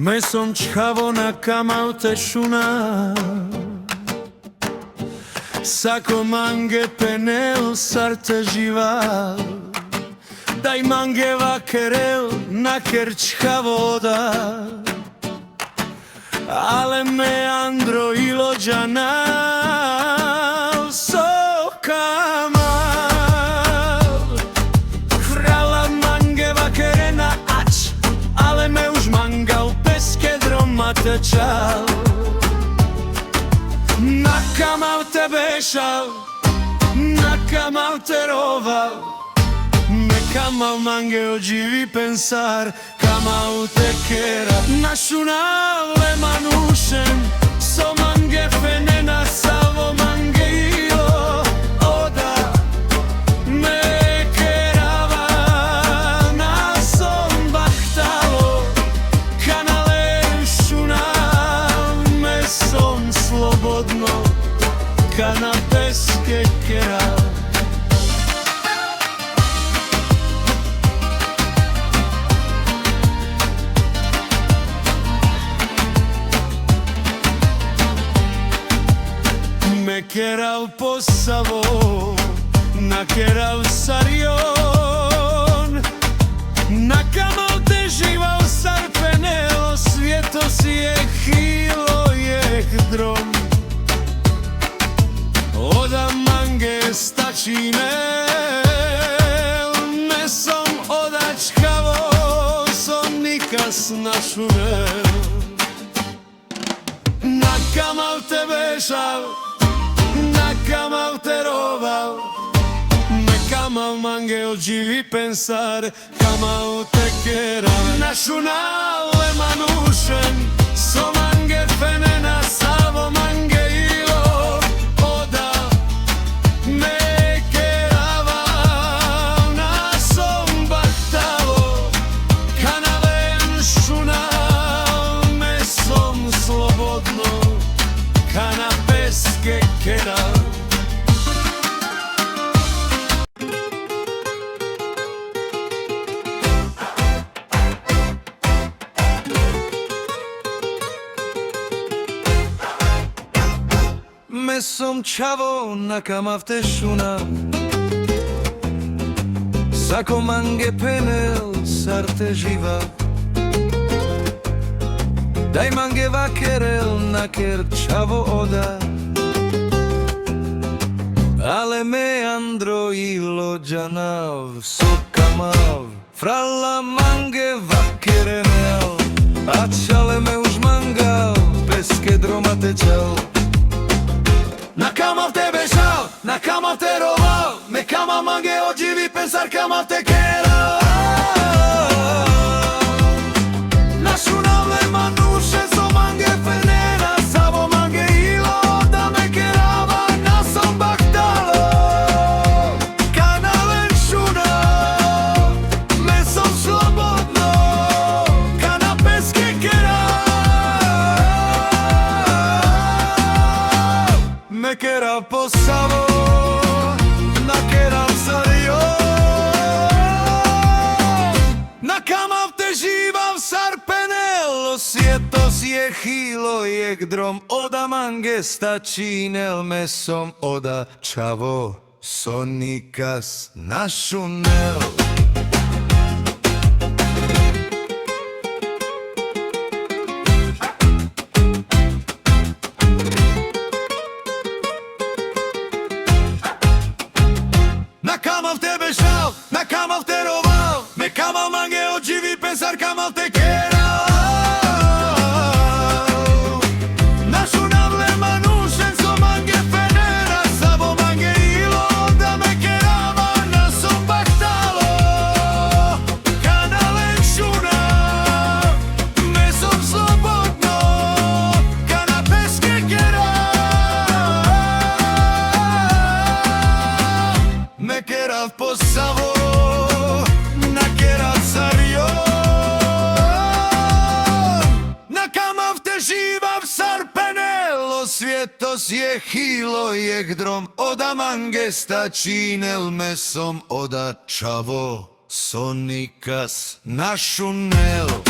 Mesom čhavo na kamaute šuna, sako mange penel sarte živa, daj mange vakerel na kerčhavoda, ale meandro i lođana sokama. Frala mange vakerena ač, ale me už mangal peske tečal. Na kamav te bešal, na kamav te roval, me kamav mange ođivi pensar, kamav te kera. Našu navle manušen, so mange fenena, savo mange ilo, oda me kerava, na som bahtalo, kanale šuna, mesom slobodno, kana peske kera. Me keral Posavo, na keral Sarion, na kamal te žival sarpeneo, svijeto si je hilo je drom. Oda mange stačinel, mesom odačkavo, som nikas našunel. Na kamal te bešal, na kamav te roval, me kamav mange ođivi pensar, kamav te kera. Našu nale manušen, so mange fenena, savo mange ilo, oda me kerava, na som bahtalo, kanalen šuna, mesom slobodno, kana peske kera. Mesom čavo na kamav te šuna, sako mange penel sarte živa, daj mange vakerel na kerčavo oda, ale meandro i lođanav sokamav. Frala mange vakerenel, ačale me už mangal, peske droma tečal. Na kamav te bešal, na kamav te roval, me kamav mange ođivi pensar, kamav te kera. Našu navle manuše, so mange fenena, savo mange ilo, da me kerava, na som bahtalo, kanalen šuna, mesom slobodno, kana peske kera. Me kera Posavo, na kera Sarion, na kamav te živav sarpenel, svijetos je hilo je drom, oda mange stačinel, mesom oda čavo, sonikas našunel. Na kamav te bešal, na kamav te roval, me kamav mange ođivi pensar, kamav te kera. Našu navle manušen, so mange fenena, savo mange ilo, da me kerava, na som bahtalo, kanalen šuna, mesom slobodno, kana peske kera. Me kera Posavo, na kera Sarion, na kamav te živav sarpenel, svijetos je hilo je drom, oda mange stačinel, mesom oda čavo, sonikas našunel.